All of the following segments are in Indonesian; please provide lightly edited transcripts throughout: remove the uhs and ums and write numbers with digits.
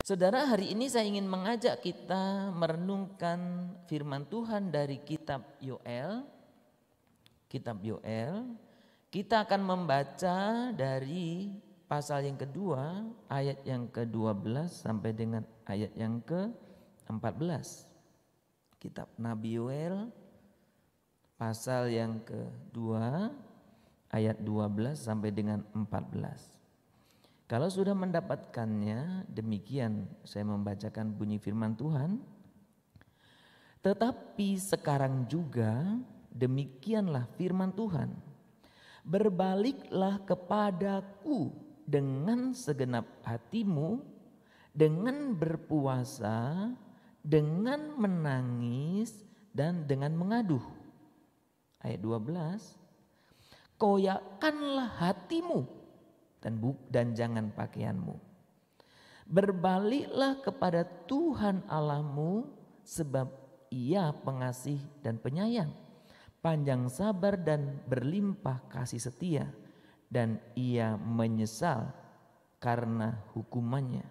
Saudara, hari ini saya ingin mengajak kita merenungkan firman Tuhan dari kitab Yoel. Kitab Yoel, kita akan membaca dari pasal yang kedua, ayat yang ke-12 sampai dengan ayat yang ke-14. Kitab Nabi Yoel, pasal yang kedua, ayat 12 sampai dengan 14. Kalau sudah mendapatkannya, demikian saya membacakan bunyi firman Tuhan. Tetapi sekarang juga demikianlah firman Tuhan. Berbaliklah kepadaku dengan segenap hatimu, dengan berpuasa, dengan menangis, dan dengan mengaduh. Ayat 12. Koyakkanlah hatimu dan jangan pakaianmu. Berbaliklah kepada Tuhan Allahmu, sebab Ia pengasih dan penyayang, panjang sabar dan berlimpah kasih setia, dan Ia menyesal karena hukumannya.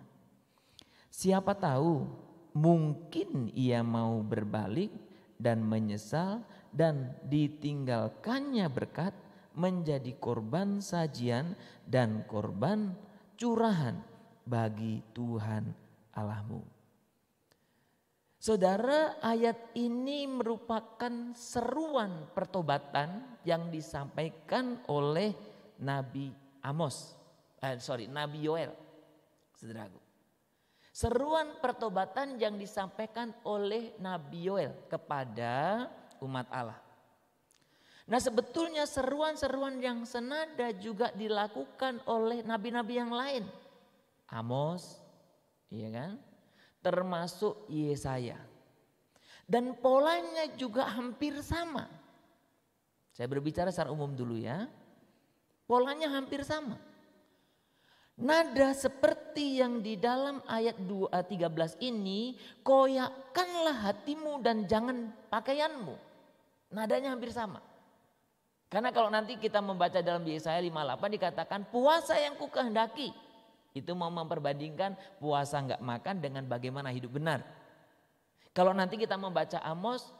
Siapa tahu mungkin Ia mau berbalik dan menyesal dan ditinggalkannya berkat, menjadi korban sajian dan korban curahan bagi Tuhan Allahmu. Saudara, ayat ini merupakan seruan pertobatan yang disampaikan oleh Nabi Yoel. Saudaraku. Seruan pertobatan yang disampaikan oleh Nabi Yoel kepada umat Allah. Nah, sebetulnya seruan-seruan yang senada juga dilakukan oleh nabi-nabi yang lain. Amos, iya kan? Termasuk Yesaya. Dan polanya juga hampir sama. Saya berbicara secara umum dulu ya. Polanya hampir sama. Nada seperti yang di dalam ayat 13 ini, koyakkanlah hatimu dan jangan pakaianmu. Nadanya hampir sama. Karena kalau nanti kita membaca dalam Yesaya 58 dikatakan puasa yang kukehendaki. Itu mau memperbandingkan puasa enggak makan dengan bagaimana hidup benar. Kalau nanti kita membaca Amos,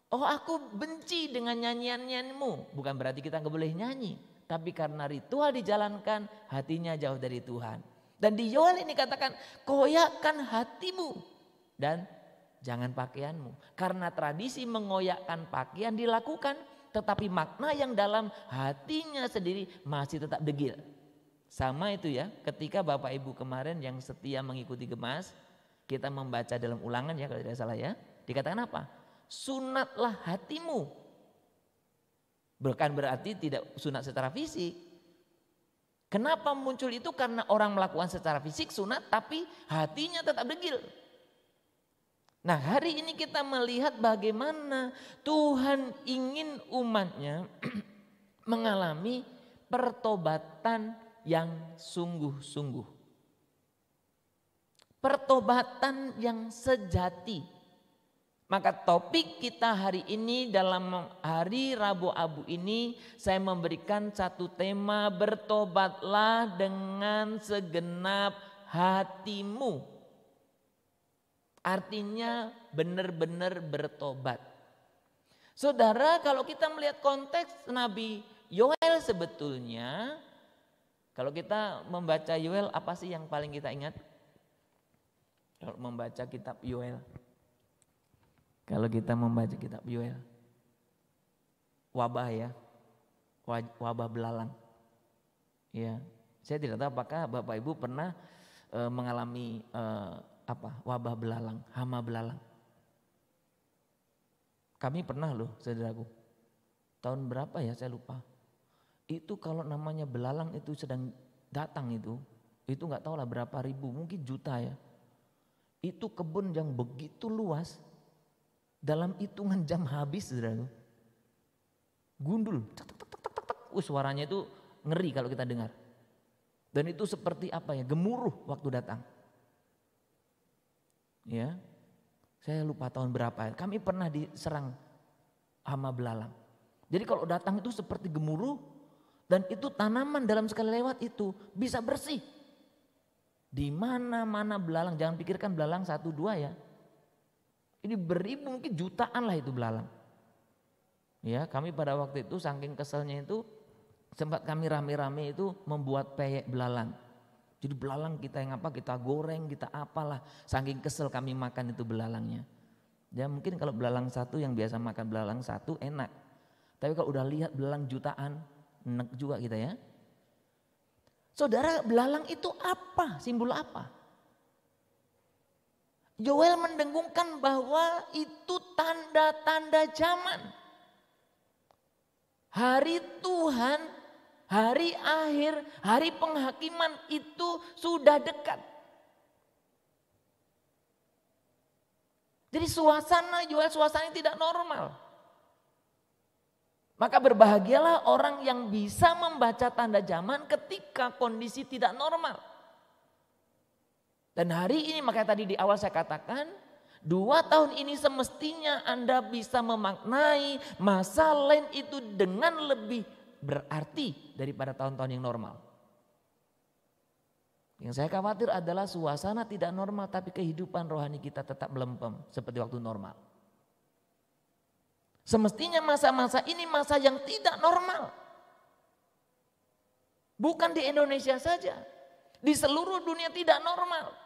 oh aku benci dengan nyanyian-nyanyianmu. Bukan berarti kita enggak boleh nyanyi. Tapi karena ritual dijalankan hatinya jauh dari Tuhan. Dan di Yoel ini katakan koyakkan hatimu dan jangan pakaianmu. Karena tradisi mengoyakkan pakaian dilakukan, tetapi makna yang dalam hatinya sendiri masih tetap degil. Sama itu ya, ketika Bapak Ibu kemarin yang setia mengikuti Gemas, kita membaca dalam Ulangan ya kalau tidak salah ya, dikatakan apa? Sunatlah hatimu. Bukan berarti tidak sunat secara fisik. Kenapa muncul itu? Karena orang melakukan secara fisik sunat tapi hatinya tetap degil. Nah, hari ini kita melihat bagaimana Tuhan ingin umatnya mengalami pertobatan yang sungguh-sungguh. Pertobatan yang sejati. Maka topik kita hari ini dalam hari Rabu Abu ini saya memberikan satu tema, bertobatlah dengan segenap hatimu. Artinya benar-benar bertobat. Saudara, kalau kita melihat konteks Nabi Yoel sebetulnya, kalau kita membaca Yoel apa sih yang paling kita ingat? Kalau membaca kitab Yoel. Kalau kita membaca kitab Yoel. Wabah ya. Wabah belalang. Ya, saya tidak tahu apakah Bapak Ibu pernah mengalami wabah belalang, hama belalang. Kami pernah loh saudaraku. Tahun berapa ya saya lupa. Itu kalau namanya belalang itu sedang datang itu nggak tahu lah berapa ribu, mungkin juta ya. Itu kebun yang begitu luas, dalam hitungan jam habis saudaraku. Gundul, suaranya itu ngeri kalau kita dengar. Dan itu seperti apa ya, gemuruh waktu datang. Ya, saya lupa tahun berapa. Kami pernah diserang hama belalang. Jadi kalau datang itu seperti gemuruh dan itu tanaman dalam sekali lewat itu bisa bersih. Di mana-mana belalang, jangan pikirkan belalang 1, 2 ya. Ini beribu mungkin jutaan lah itu belalang. Ya, kami pada waktu itu saking keselnya itu sempat kami rame-rame itu membuat peyek belalang. Jadi belalang kita yang apa, kita goreng, kita apalah. Saking kesel kami makan itu belalangnya. Ya mungkin kalau belalang 1 yang biasa makan belalang 1 enak. Tapi kalau udah lihat belalang jutaan, enak juga kita ya. Saudara, belalang itu apa? Simbol apa? Yoel mendengungkan bahwa itu tanda-tanda zaman. Hari Tuhan, hari akhir, hari penghakiman itu sudah dekat. Jadi suasana Yoel, suasana tidak normal. Maka berbahagialah orang yang bisa membaca tanda zaman ketika kondisi tidak normal. Dan hari ini makanya tadi di awal saya katakan 2 tahun ini semestinya Anda bisa memaknai masa Lent itu dengan lebih berarti daripada tahun-tahun yang normal. Yang saya khawatir adalah suasana tidak normal tapi kehidupan rohani kita tetap melempem seperti waktu normal. Semestinya masa-masa ini masa yang tidak normal. Bukan di Indonesia saja, di seluruh dunia tidak normal.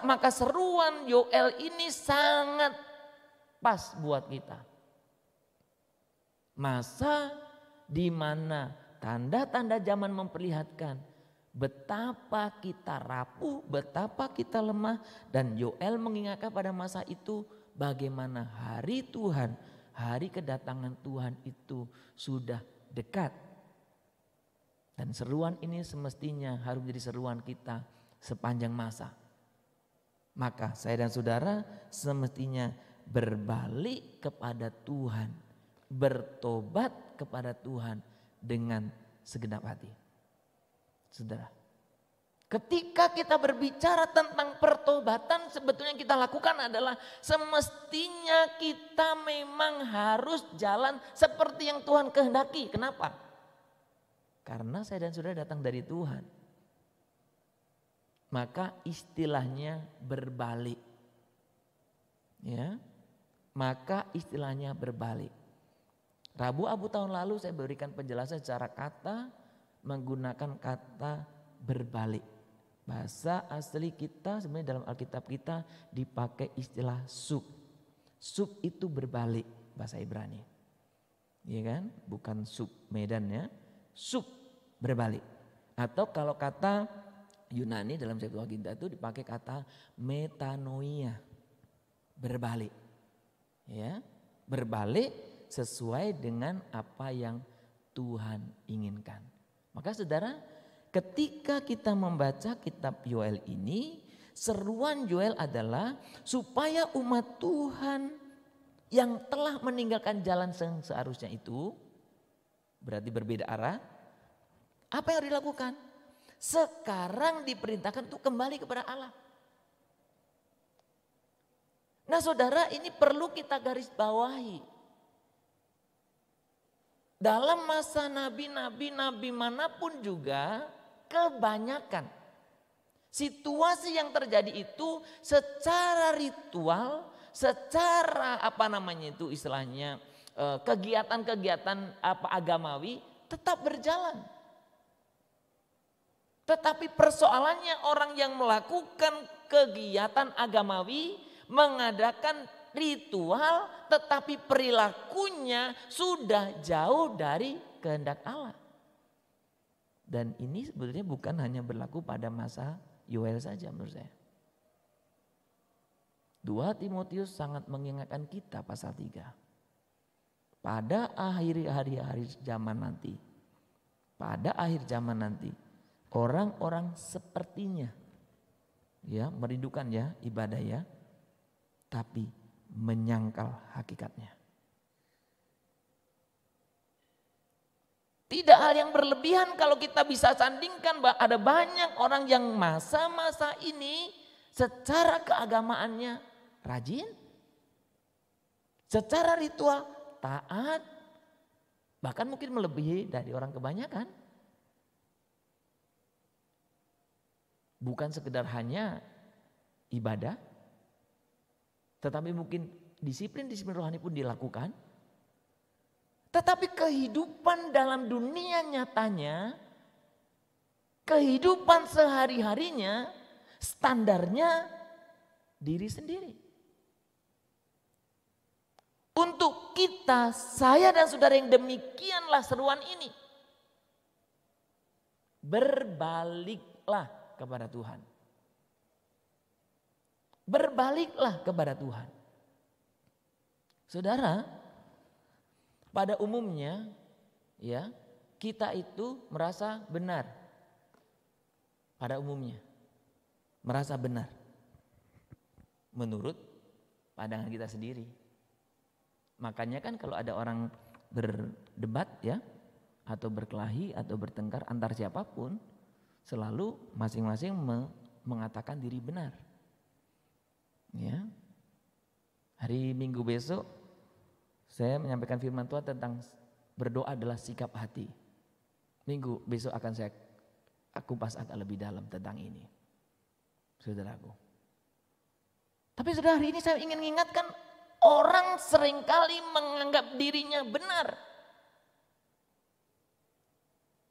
Maka seruan Yoel ini sangat pas buat kita. Masa di mana tanda-tanda zaman memperlihatkan betapa kita rapuh, betapa kita lemah. Dan Yoel mengingatkan pada masa itu bagaimana hari Tuhan, hari kedatangan Tuhan itu sudah dekat. Dan seruan ini semestinya harus menjadi seruan kita sepanjang masa. Maka saya dan saudara semestinya berbalik kepada Tuhan, bertobat kepada Tuhan dengan segenap hati. Saudara, ketika kita berbicara tentang pertobatan, sebetulnya yang kita lakukan adalah semestinya kita memang harus jalan seperti yang Tuhan kehendaki. Kenapa? Karena saya dan saudara datang dari Tuhan. Maka istilahnya berbalik. Ya. Maka istilahnya berbalik. Rabu Abu tahun lalu saya berikan penjelasan secara kata menggunakan kata berbalik. Bahasa asli kita sebenarnya dalam Alkitab kita dipakai istilah sub. Sub itu berbalik bahasa Ibrani. Iya kan? Bukan sub Medan ya. Sub berbalik. Atau kalau kata Yunani dalam Septuaginta itu dipakai kata metanoia, berbalik. Ya, berbalik sesuai dengan apa yang Tuhan inginkan. Maka saudara, ketika kita membaca kitab Yoel ini, seruan Yoel adalah supaya umat Tuhan yang telah meninggalkan jalan yang seharusnya itu, berarti berbeda arah, apa yang harus dilakukan? Sekarang diperintahkan untuk kembali kepada Allah. Nah saudara, ini perlu kita garis bawahi. Dalam masa nabi-nabi manapun juga kebanyakan situasi yang terjadi itu secara ritual, secara istilahnya kegiatan-kegiatan agamawi tetap berjalan. Tetapi persoalannya orang yang melakukan kegiatan agamawi, mengadakan ritual, tetapi perilakunya sudah jauh dari kehendak Allah. Dan ini sebetulnya bukan hanya berlaku pada masa Yoel saja menurut saya. 2 Timotius sangat mengingatkan kita pasal 3. Pada akhir zaman nanti, orang-orang sepertinya ya merindukan ya ibadah ya, tapi menyangkal hakikatnya. Tidak hal yang berlebihan kalau kita bisa sandingkan bahwa ada banyak orang yang masa-masa ini secara keagamaannya rajin, secara ritual taat, bahkan mungkin melebihi dari orang kebanyakan. Bukan sekedar hanya ibadah, tetapi mungkin disiplin-disiplin rohani pun dilakukan. Tetapi kehidupan dalam dunia nyatanya, kehidupan sehari-harinya, standarnya diri sendiri. Untuk kita, saya dan saudara yang demikianlah seruan ini. Berbaliklah kepada Tuhan. Berbaliklah kepada Tuhan. Saudara, pada umumnya ya, kita itu merasa benar. Pada umumnya merasa benar menurut pandangan kita sendiri. Makanya kan kalau ada orang berdebat ya, atau berkelahi atau bertengkar antar siapapun, selalu masing-masing mengatakan diri benar. Ya. Hari Minggu besok saya menyampaikan firman Tuhan tentang berdoa adalah sikap hati. Minggu besok akan saya kupas agak lebih dalam tentang ini, saudaraku. Tapi saudara, hari ini saya ingin mengingatkan, orang seringkali menganggap dirinya benar.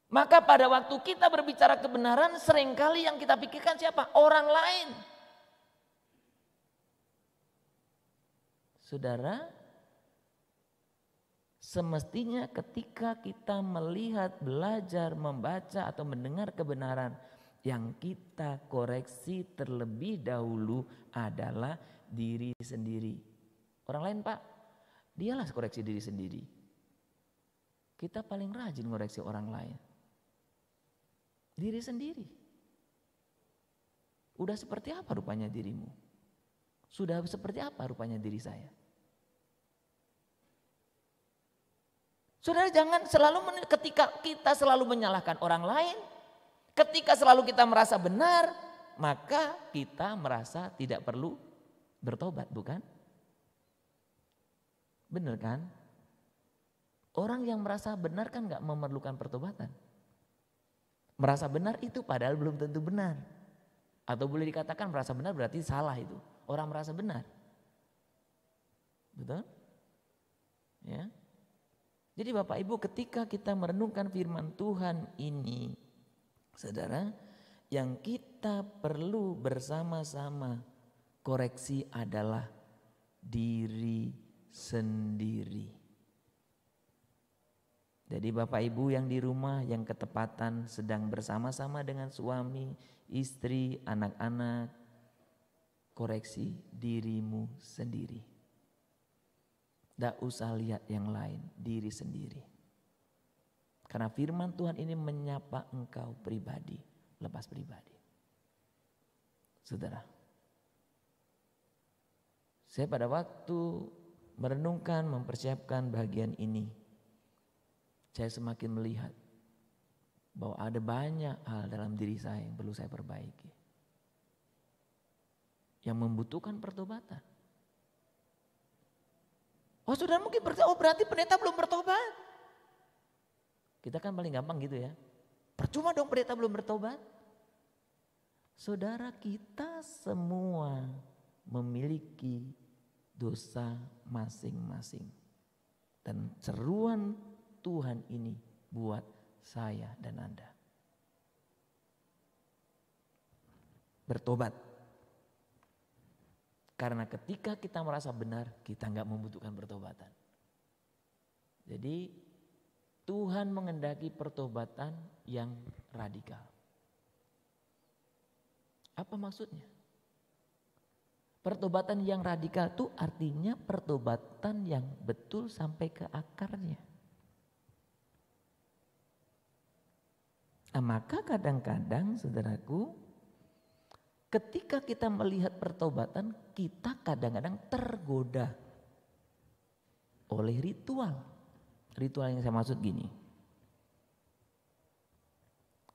Maka pada waktu kita berbicara kebenaran, seringkali yang kita pikirkan siapa? Orang lain. Saudara, semestinya ketika kita melihat, belajar, membaca atau mendengar kebenaran, yang kita koreksi terlebih dahulu adalah diri sendiri. Orang lain Pak, dialah koreksi diri sendiri. Kita paling rajin koreksi orang lain. Diri sendiri. Udah seperti apa rupanya dirimu? Sudah seperti apa rupanya diri saya? Saudara, jangan selalu ketika kita selalu menyalahkan orang lain, ketika selalu kita merasa benar, maka kita merasa tidak perlu bertobat, bukan? Benar kan? Orang yang merasa benar kan gak memerlukan pertobatan. Merasa benar itu padahal belum tentu benar. Atau boleh dikatakan merasa benar berarti salah itu. Orang merasa benar. Betul? Ya. Jadi Bapak Ibu, ketika kita merenungkan firman Tuhan ini, saudara, yang kita perlu bersama-sama koreksi adalah diri sendiri. Jadi Bapak Ibu yang di rumah yang ketepatan sedang bersama-sama dengan suami, istri, anak-anak, koreksi dirimu sendiri. Tidak usah lihat yang lain, diri sendiri. Karena firman Tuhan ini menyapa engkau pribadi, lepas pribadi. Saudara, saya pada waktu merenungkan, mempersiapkan bagian ini, saya semakin melihat bahwa ada banyak hal dalam diri saya yang perlu saya perbaiki. Yang membutuhkan pertobatan. Oh saudara mungkin berarti pendeta belum bertobat. Kita kan paling gampang gitu ya. Percuma dong pendeta belum bertobat. Saudara, kita semua memiliki dosa masing-masing. Dan seruan Tuhan ini buat saya dan Anda. Bertobat. Karena ketika kita merasa benar, kita nggak membutuhkan pertobatan. Jadi Tuhan mengendaki pertobatan yang radikal. Apa maksudnya? Pertobatan yang radikal itu artinya pertobatan yang betul sampai ke akarnya. Nah, maka kadang-kadang saudaraku, ketika kita melihat pertobatan, kita kadang-kadang tergoda oleh ritual. Ritual yang saya maksud gini.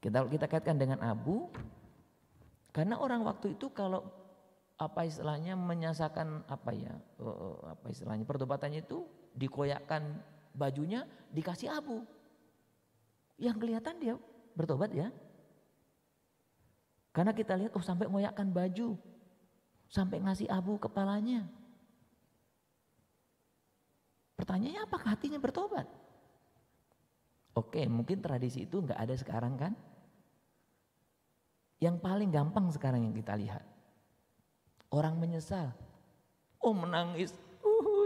Kita kaitkan dengan abu, karena orang waktu itu kalau apa istilahnya menyasakan pertobatannya itu dikoyakkan bajunya, dikasih abu. Yang kelihatan dia bertobat ya. Karena kita lihat sampai ngoyakkan baju, sampai ngasih abu kepalanya. Pertanyaannya apakah hatinya bertobat? Oke, mungkin tradisi itu enggak ada sekarang kan? Yang paling gampang sekarang yang kita lihat. Orang menyesal. Menangis.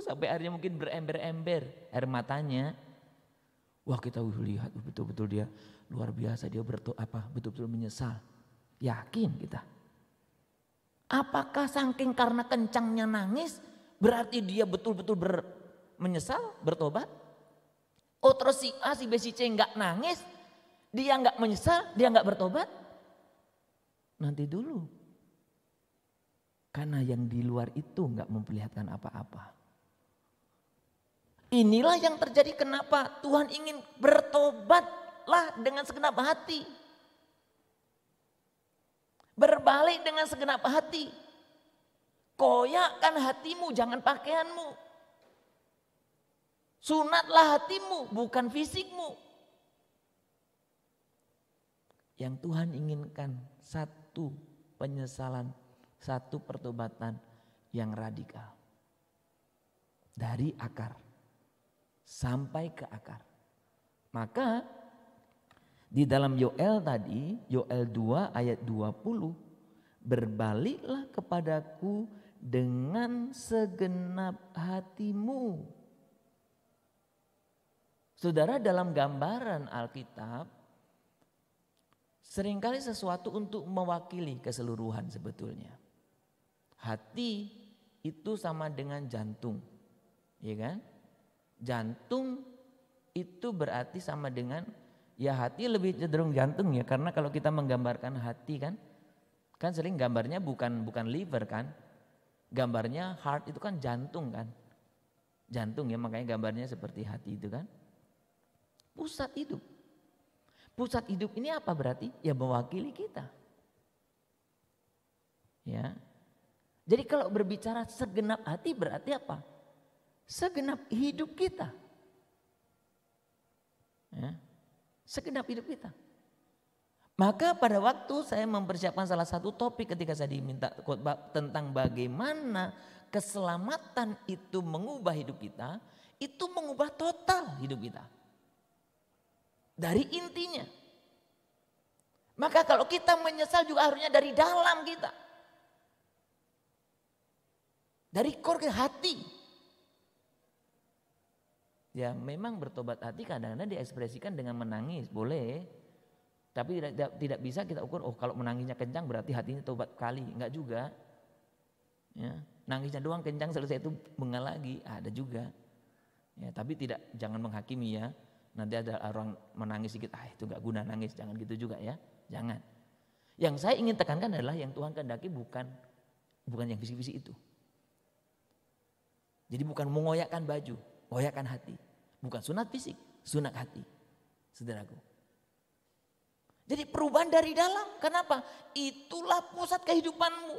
Sampai akhirnya mungkin berember-ember air matanya. Wah, kita lihat betul-betul dia luar biasa, dia betul-betul menyesal. Yakin kita. Apakah saking karena kencangnya nangis berarti dia betul-betul menyesal, bertobat? Terus si A, si B, si C enggak nangis, dia enggak menyesal, dia enggak bertobat? Nanti dulu. Karena yang di luar itu enggak memperlihatkan apa-apa. Inilah yang terjadi kenapa Tuhan ingin bertobatlah dengan segenap hati. Berbalik dengan segenap hati. Koyakkan hatimu, jangan pakaianmu. Sunatlah hatimu, bukan fisikmu. Yang Tuhan inginkan satu penyesalan, satu pertobatan yang radikal. Dari akar sampai ke akar. Maka di dalam Yoel tadi, Yoel 2 ayat 20, berbaliklah kepadaku dengan segenap hatimu. Saudara, dalam gambaran Alkitab, seringkali sesuatu untuk mewakili keseluruhan sebetulnya. Hati itu sama dengan jantung, ya kan? Jantung itu berarti sama dengan, ya hati lebih cenderung jantung ya, karena kalau kita menggambarkan hati kan sering gambarnya bukan liver kan, gambarnya heart itu kan jantung kan, jantung ya, makanya gambarnya seperti hati itu kan, pusat hidup. Pusat hidup ini apa berarti? Ya mewakili kita. Ya, jadi kalau berbicara segenap hati berarti apa? Segenap hidup kita. Ya. Segenap hidup kita. Maka pada waktu saya mempersiapkan salah satu topik ketika saya diminta khotbah tentang bagaimana keselamatan itu mengubah hidup kita, itu mengubah total hidup kita. Dari intinya. Maka kalau kita menyesal juga harusnya dari dalam kita. Dari core hati. Ya memang bertobat hati kadang-kadang diekspresikan dengan menangis, boleh. Tapi tidak bisa kita ukur, kalau menangisnya kencang berarti hatinya tobat kali. Enggak juga. Ya, nangisnya doang kencang selesai itu bengal lagi, ada juga. Ya, tapi jangan menghakimi ya. Nanti ada orang menangis sedikit, itu enggak guna nangis, jangan gitu juga ya. Jangan. Yang saya ingin tekankan adalah yang Tuhan kehendaki bukan yang fisik-fisik itu. Jadi bukan mengoyakkan baju, ngoyakkan hati. Bukan sunat fisik, sunat hati. Saudaraku. Jadi perubahan dari dalam. Kenapa? Itulah pusat kehidupanmu.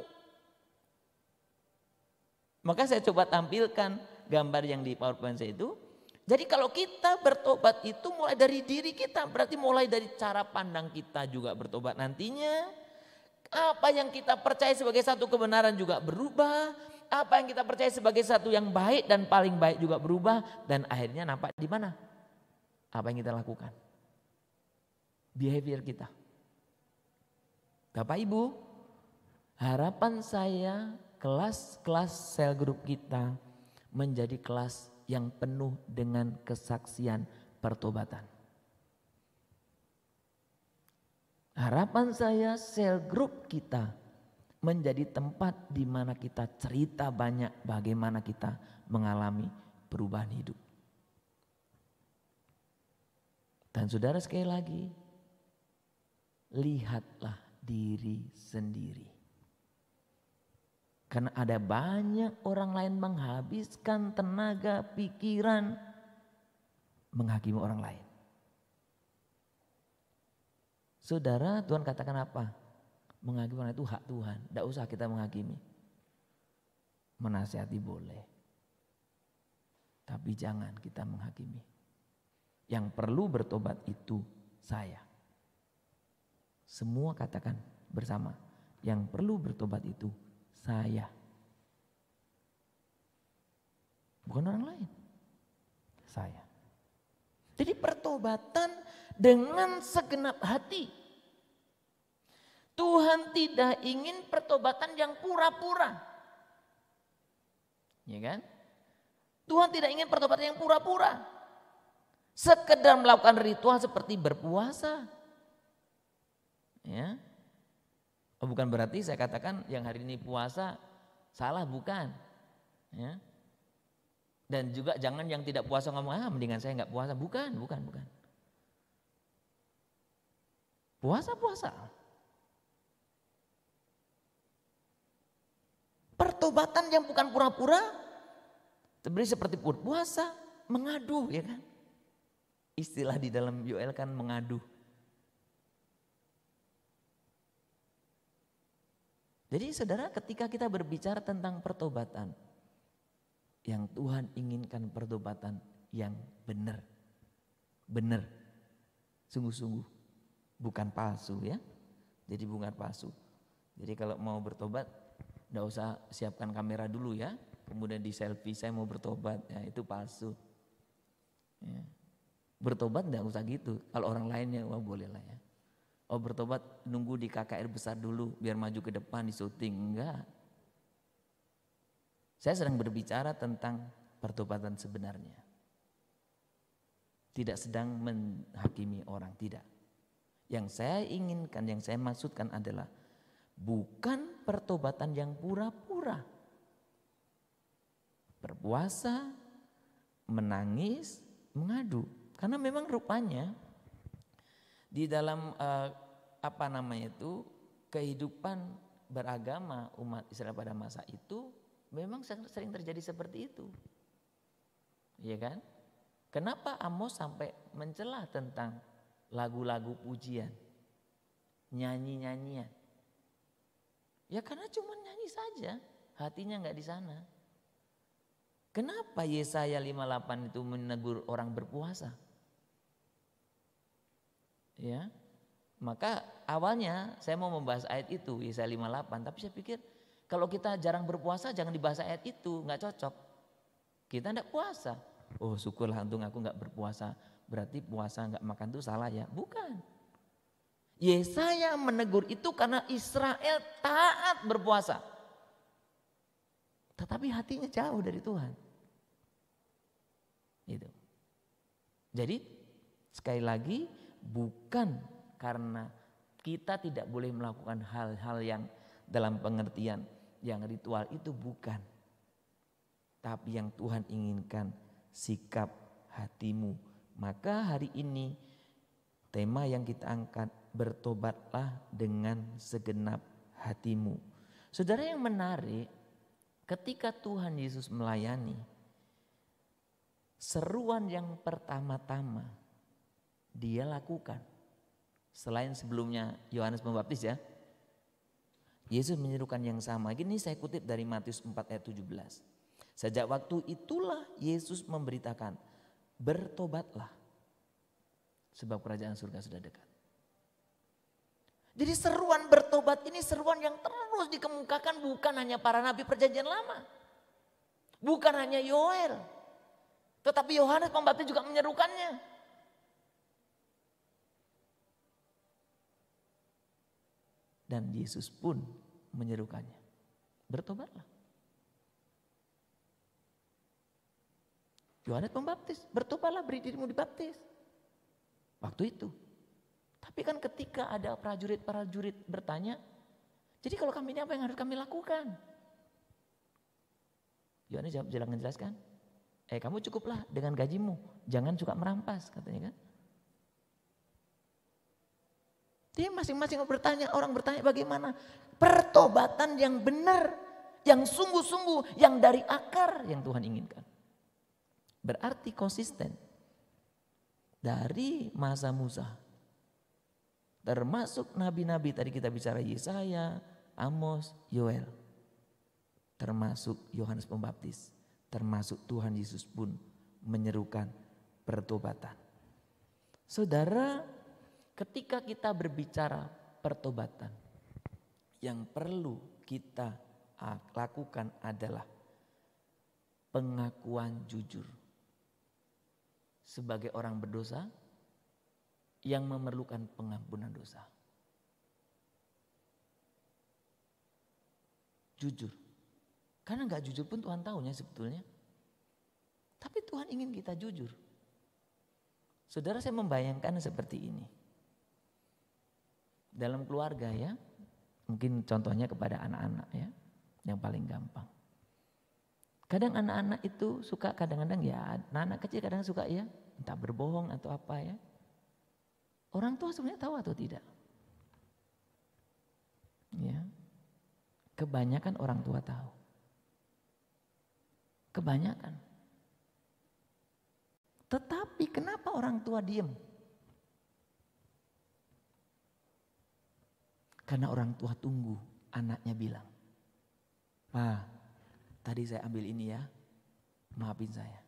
Maka saya coba tampilkan gambar yang di PowerPoint saya itu. Jadi kalau kita bertobat itu mulai dari diri kita. Berarti mulai dari cara pandang kita juga bertobat nantinya. Apa yang kita percaya sebagai satu kebenaran juga berubah. Apa yang kita percaya sebagai satu yang baik dan paling baik juga berubah. Dan akhirnya nampak di mana? Apa yang kita lakukan? Behavior kita. Bapak Ibu, harapan saya kelas-kelas sel group kita menjadi kelas yang penuh dengan kesaksian pertobatan. Harapan saya sel group kita menjadi tempat di mana kita cerita banyak bagaimana kita mengalami perubahan hidup. Dan saudara sekali lagi, lihatlah diri sendiri. Karena ada banyak orang lain menghabiskan tenaga, pikiran, menghakimi orang lain. Saudara, Tuhan katakan apa? Menghakimi orang itu hak Tuhan, tidak usah kita menghakimi. Menasihati boleh, tapi jangan kita menghakimi. Yang perlu bertobat itu saya. Semua katakan bersama. Yang perlu bertobat itu saya. Bukan orang lain. Saya. Jadi pertobatan dengan segenap hati. Tuhan tidak ingin pertobatan yang pura-pura. Ya kan? Tuhan tidak ingin pertobatan yang pura-pura. Sekedar melakukan ritual seperti berpuasa. Ya. Oh, bukan berarti saya katakan yang hari ini puasa salah, bukan. Ya. Dan juga jangan yang tidak puasa ngomong, mendingan saya nggak puasa. Bukan. Puasa. Pertobatan yang bukan pura-pura, seperti puasa, mengadu, ya kan? Istilah di dalam Yoel kan mengadu. Jadi saudara, ketika kita berbicara tentang pertobatan, yang Tuhan inginkan pertobatan yang benar. Benar. Sungguh-sungguh. Bukan palsu ya. Jadi bukan palsu. Jadi kalau mau bertobat, enggak usah siapkan kamera dulu ya. Kemudian di selfie saya mau bertobat, ya itu palsu. Ya. Bertobat enggak usah gitu. Kalau orang lainnya, wah boleh lah ya. Oh bertobat nunggu di KKR besar dulu biar maju ke depan di syuting. Enggak. Saya sedang berbicara tentang pertobatan sebenarnya. Tidak sedang menghakimi orang, tidak. Yang saya inginkan, yang saya maksudkan adalah bukan pertobatan yang pura-pura. Berpuasa, menangis, mengadu. Karena memang rupanya di dalam kehidupan beragama umat Israel pada masa itu memang sering terjadi seperti itu. Iya kan? Kenapa Amos sampai mencela tentang lagu-lagu pujian, nyanyi-nyanyian? Ya karena cuma nyanyi saja, hatinya nggak di sana. Kenapa Yesaya 58 itu menegur orang berpuasa? Ya, maka awalnya saya mau membahas ayat itu Yesaya 58, tapi saya pikir kalau kita jarang berpuasa jangan dibahas ayat itu, nggak cocok. Kita nggak puasa. Oh syukurlah untung aku nggak berpuasa. Berarti puasa nggak makan itu salah ya? Bukan. Yesaya menegur itu karena Israel taat berpuasa. Tetapi hatinya jauh dari Tuhan. Gitu. Jadi sekali lagi bukan karena kita tidak boleh melakukan hal-hal yang dalam pengertian yang ritual itu bukan. Tapi yang Tuhan inginkan sikap hatimu. Maka hari ini tema yang kita angkat, bertobatlah dengan segenap hatimu. Saudara, yang menarik ketika Tuhan Yesus melayani, seruan yang pertama-tama dia lakukan. Selain sebelumnya Yohanes Pembaptis ya. Yesus menyerukan yang sama. Gini saya kutip dari Matius 4 ayat 17. Sejak waktu itulah Yesus memberitakan, bertobatlah sebab kerajaan surga sudah dekat. Jadi seruan bertobat ini seruan yang terus dikemukakan bukan hanya para nabi perjanjian lama. Bukan hanya Yoel. Tetapi Yohanes Pembaptis juga menyerukannya. Dan Yesus pun menyerukannya. Bertobatlah. Yohanes Pembaptis, bertobatlah, beri dirimu dibaptis. Waktu itu. Tapi kan ketika ada prajurit-prajurit bertanya, jadi kalau kami ini apa yang harus kami lakukan? Yohanes jawab, jelaskan. Kamu cukuplah dengan gajimu, jangan suka merampas, katanya kan. Dia masing-masing bertanya, orang bertanya bagaimana? Pertobatan yang benar, yang sungguh-sungguh, yang dari akar yang Tuhan inginkan. Berarti konsisten. Dari masa Musa. Termasuk nabi-nabi tadi kita bicara Yesaya, Amos, Yoel. Termasuk Yohanes Pembaptis. Termasuk Tuhan Yesus pun menyerukan pertobatan. Saudara, ketika kita berbicara pertobatan, yang perlu kita lakukan adalah pengakuan jujur sebagai orang berdosa yang memerlukan pengampunan dosa. Jujur. Karena gak jujur pun Tuhan tahunya sebetulnya. Tapi Tuhan ingin kita jujur. Saudara, saya membayangkan seperti ini. Dalam keluarga ya, mungkin contohnya kepada anak-anak ya, yang paling gampang. Kadang anak-anak itu suka kadang-kadang ya, anak-anak kecil kadang suka ya, entah berbohong atau apa ya. Orang tua sebenarnya tahu atau tidak? Ya. Kebanyakan orang tua tahu. Kebanyakan. Tetapi kenapa orang tua diem? Karena orang tua tunggu anaknya bilang, "Pak, tadi saya ambil ini ya, maafin saya.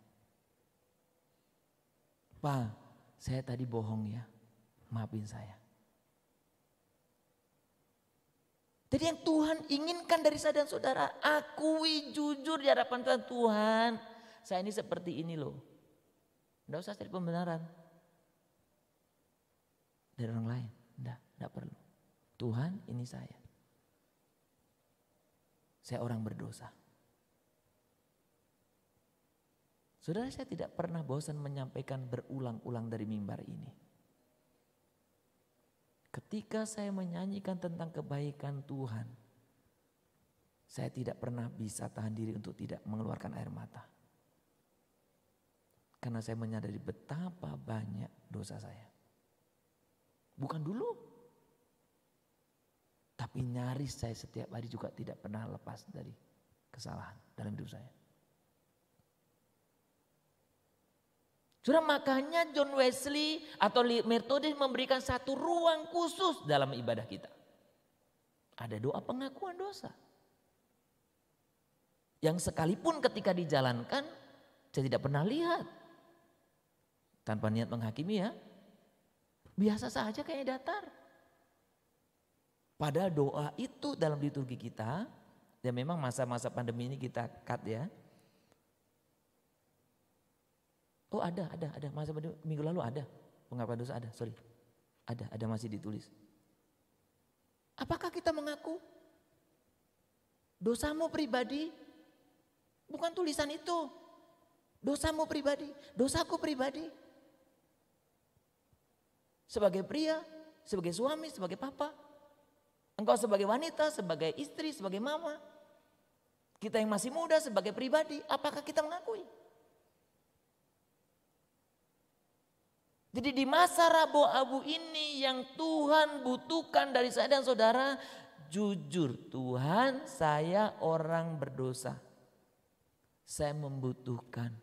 Pak, saya tadi bohong ya, maafin saya." Jadi yang Tuhan inginkan dari saya dan saudara, akui jujur di hadapan Tuhan. Tuhan, saya ini seperti ini loh. Tidak usah cari pembenaran dari orang lain. Tidak perlu. Tuhan, ini saya. Saya orang berdosa. Saudara, saya tidak pernah bosan menyampaikan berulang-ulang dari mimbar ini. Ketika saya menyanyikan tentang kebaikan Tuhan, saya tidak pernah bisa tahan diri untuk tidak mengeluarkan air mata. Karena saya menyadari betapa banyak dosa saya. Bukan dulu, tapi nyaris saya setiap hari juga tidak pernah lepas dari kesalahan dalam hidup saya. Saudara, makanya John Wesley atau Methodist memberikan satu ruang khusus dalam ibadah kita. Ada doa pengakuan dosa. Yang sekalipun ketika dijalankan, saya tidak pernah lihat. Tanpa niat menghakimi ya. Biasa saja kayaknya datar. Padahal doa itu dalam liturgi kita, dan memang masa-masa pandemi ini kita cut ya. Oh ada masa minggu lalu ada pengakuan dosa ada masih ditulis. Apakah kita mengaku dosamu pribadi? Bukan tulisan itu, dosamu pribadi, dosaku pribadi. Sebagai pria, sebagai suami, sebagai papa, engkau sebagai wanita, sebagai istri, sebagai mama, kita yang masih muda sebagai pribadi, apakah kita mengakui? Jadi di masa Rabu-Abu ini yang Tuhan butuhkan dari saya dan saudara, jujur, Tuhan, saya orang berdosa. Saya membutuhkan,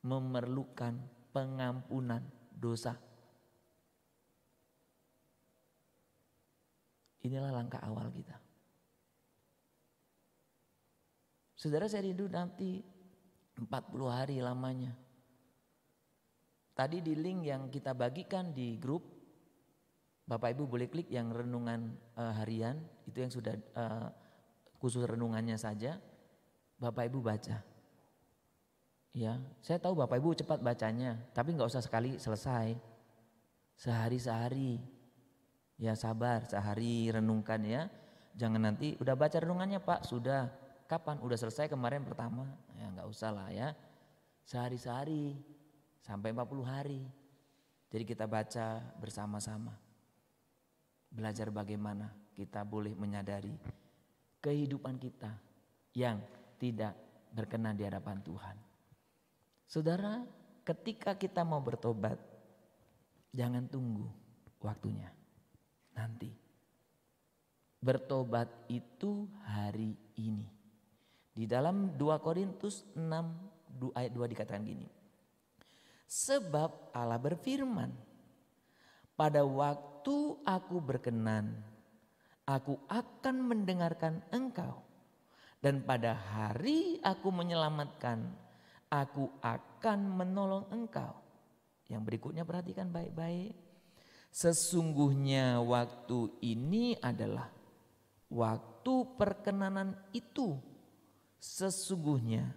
memerlukan pengampunan dosa. Inilah langkah awal kita. Saudara, saya rindu nanti 40 hari lamanya. Tadi di link yang kita bagikan di grup, Bapak Ibu boleh klik yang renungan harian, itu yang sudah khusus renungannya saja, Bapak Ibu baca. Ya, saya tahu Bapak Ibu cepat bacanya, tapi nggak usah sekali selesai, sehari-sehari, ya sabar, sehari renungkan ya, jangan nanti udah baca renungannya Pak, sudah, kapan? Udah selesai kemarin pertama, ya nggak usah lah ya, sehari-sehari. Sampai 40 hari. Jadi kita baca bersama-sama. Belajar bagaimana kita boleh menyadari kehidupan kita yang tidak berkenan di hadapan Tuhan. Saudara, ketika kita mau bertobat, jangan tunggu waktunya. Nanti. Bertobat itu hari ini. Di dalam 2 Korintus 6 ayat 2 dikatakan gini. Sebab Allah berfirman, pada waktu aku berkenan, aku akan mendengarkan engkau. Dan pada hari aku menyelamatkan, aku akan menolong engkau. Yang berikutnya perhatikan baik-baik. Sesungguhnya waktu ini adalah waktu perkenanan itu sesungguhnya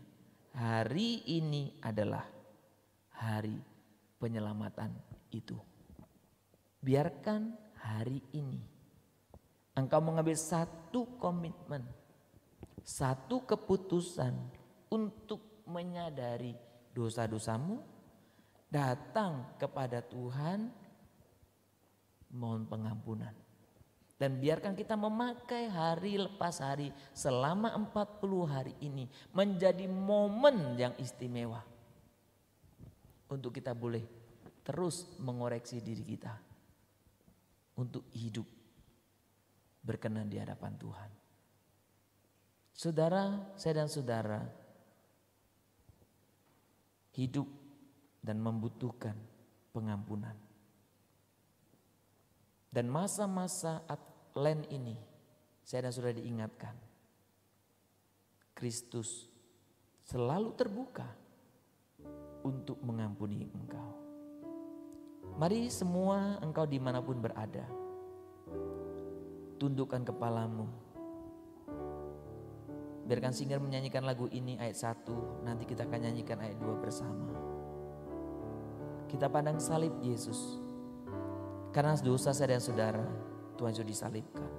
hari ini adalah hari penyelamatan itu. Biarkan hari ini engkau mengambil satu komitmen, satu keputusan untuk menyadari dosa-dosamu, datang kepada Tuhan, mohon pengampunan. Dan biarkan kita memakai hari lepas hari selama 40 hari ini menjadi momen yang istimewa. Untuk kita boleh terus mengoreksi diri kita. Untuk hidup berkenan di hadapan Tuhan. Saudara, saya dan saudara hidup dan membutuhkan pengampunan. Dan masa-masa Lent ini saya dan saudara diingatkan, Kristus selalu terbuka untuk mengampuni engkau. Mari semua engkau dimanapun berada, tundukkan kepalamu. Biarkan singer menyanyikan lagu ini ayat 1, nanti kita akan nyanyikan ayat 2 bersama. Kita pandang salib Yesus. Karena dosa saya dan saudara, Tuhan sudah disalibkan.